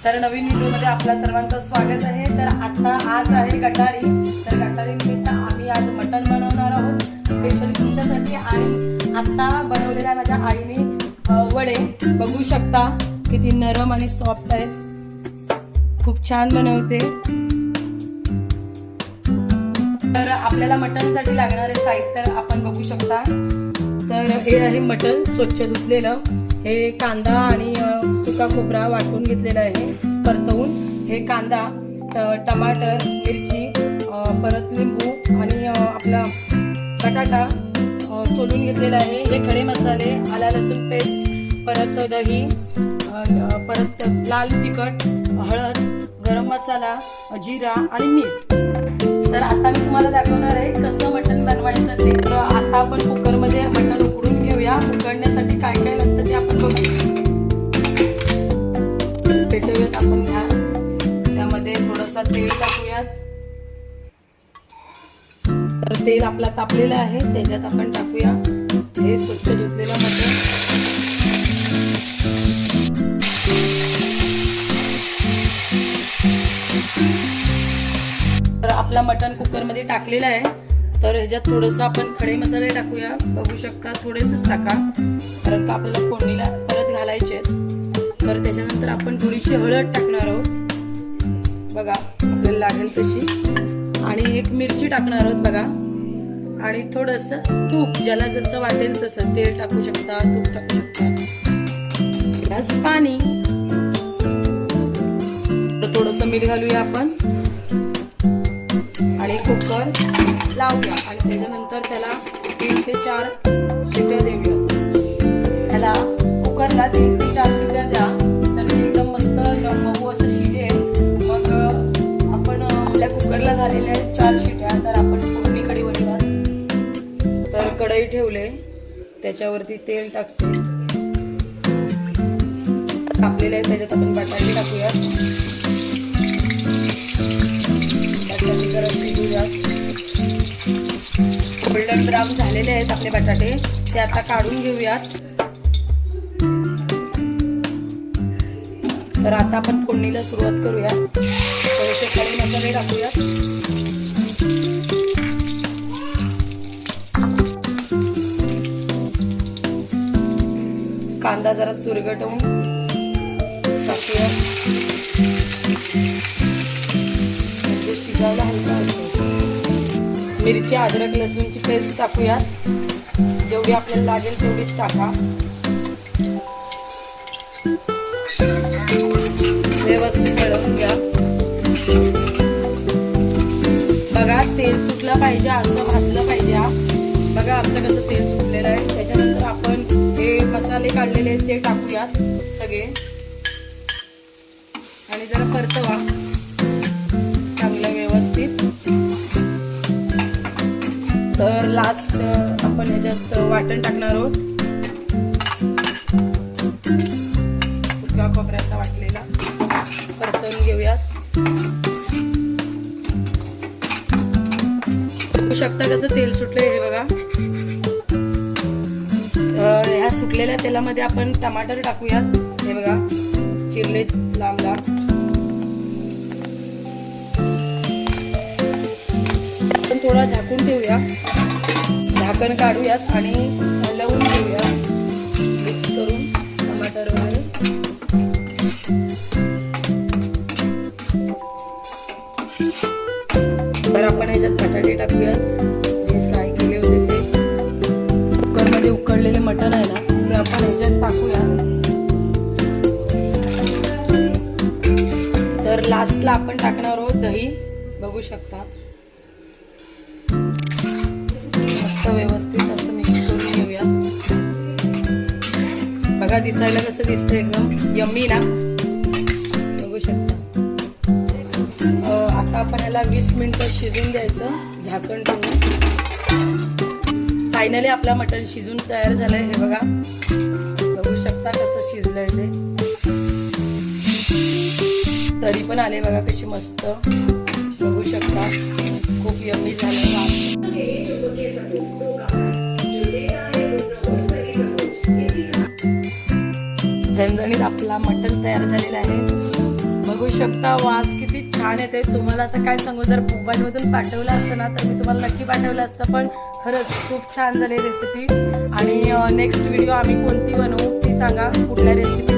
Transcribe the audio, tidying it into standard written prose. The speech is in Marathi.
तर नवीन व्हिडिओमध्ये आपल्या सर्वांचं स्वागत आहे। तर आता आज आहे गटारी। तर गटारी निमित्त आम्ही आज मटण बनवणार आहोत स्पेशली तुमच्यासाठी। आणि आता बनवलेल्या माझ्या आईने वडे बघू शकता किती नरम आणि सॉफ्ट आहेत, खूप छान बनवते। तर आपल्याला मटणसाठी लागणारे साहित्य आपण बघू शकता। तर हे आहे मटण स्वच्छ धुतलेलं, हे कांदा आणि सुका खोबरा वाटून घेतलेला आहे परतवून, हे कांदा टमाटर मिरची परत लिंबू आणि आपला बटाटा सोलून घेतलेला आहे। हे खडे मसाले, आला लसूण पेस्ट, परत दही, परत लाल तिखट, हळद, गरम मसाला, जिरा आणि मीठ। तर आता मी तुम्हाला दाखवणार आहे कसं मटण बनवायचं ते। तर आता आपण कुकर मध्ये मटण उकडून घेऊया। उकडण्यासाठी काय काय लागतं ते आपण बघूया। पेटवूयात आपण गॅस, त्यामध्ये थोडंसं तेल टाकूयात। तर तेल आपला तापलेलं आहे, त्याच्यात आपण टाकूया हे स्वच्छ धुतलेलं मटण। तर आपला मटण कुकर मध्ये टाकलेला आहे। तर ह्याच्यात थोडंसं आपण खडे मसाले टाकूया, बघू शकता थोडेसेच टाका कारण का आपल्याला फोडणीला परत घालायचे। तर त्याच्यानंतर आपण थोडीशी हळद टाकणार आहोत, बघा आपल्याला लागेल तशी, आणि एक मिरची टाकणार आहोत बघा, आणि थोडंसं तूप, ज्याला जसं वाटेल तसं तेल टाकू शकता, तूप टाकू शकता, ग्लास पाणी, थोडंसं मीठ घालूया आपण आणि कुकर लावूया। आणि त्याच्यानंतर त्याला 3 ते 4 शिट्ट्या देऊया। त्याला कुकरला 3 ते 4 शिट्ट्या द्या, तर एकदम मस्त मऊ असं शिजेल। मग आपण आपल्या कुकरला झालेल्या 4 शिट्ट्या, तर आपण फोडणीकडे वळूया। तर कढई ठेवले, त्याच्यावरती तेल टाकते, तापलेले आहे, त्याच्यात आपण बटाटे टाकूया। बटाटे जरा शिजूया, गोल्डन ब्राउन झालेले आहेत आपले बटाटे, ते आता काढून घेऊयात। तर आता आपण फोडणीला सुरुवात करूया। थोडेसे खडे मसाले टाकूया, कांदा जरा चुरगटवून टाकूया, म्हणजे शिजायला हलका होतो। मिरची, अद्रक लसूणची पेस्ट टाकूया, जेवढी आपल्याला लागेल तेवढीच टाका। व्यवस्थित हलवून घ्या, बघा तेल सुटलं पाहिजे, असं भाजलं पाहिजे। बघा आमचं कसं तेल सुटलेलं आहे। त्याच्यानंतर आपण हे मसाले काढलेले आहेत ते टाकूयात सगळे, आणि जरा परतवा चांगलं व्यवस्थित। तर लास्ट आपण ह्याच्यात वाटण टाकणार आहोत, सुका खोबऱ्याचा वाटलेला, परतवून घेऊयात। बघू शकता कसं तेल सुटलंय, हे बघा। ह्या सुटलेल्या तेलामध्ये आपण टमाटर टाकूयात, हे बघा चिरले लांब लांब। आपण थोडा झाकून ठेवूया, झाकण काढूयात आणि हलवून घेऊया मिक्स करून टमाटर वगैरे। तर आपण ह्याच्यात बटाटे टाकूयात, जे फ्राय केले होते ते। कुकरमध्ये उकडलेले मटण आहे ना, ते आपण ह्याच्यात टाकूया। तर लास्टला आपण टाकणार आहोत दही, बघू शकता मस्त व्यवस्थित असं मिक्स करून घेऊया। बघा दिसायला कसं दिसतंय, एकदम यम्मी ना, बघू शकता। आता आपण याला 20 मिनिटं शिजून द्यायचं झाकण ठेवून। फायनली आपला मटण शिजून तयार झालंय, हे बघा, बघू शकता कसं शिजलंय ते, तरी पण आले बघा कशी मस्त, बघू शकता खूप यम्मी झालं। झणझणीत आपला मटण तयार झालेला आहे। बघू शकता वास किती छान येते. तुम्हाला आता काय सांगू, जर मोबाईलमधून पाठवलं असतं ना तर मी तुम्हाला नक्की पाठवलं असतं. पण खरंच खूप छान झाली रेसिपी. आणि नेक्स्ट व्हिडिओ आम्ही कोणती बनवू ती सांगा, कुठल्या रेसिपी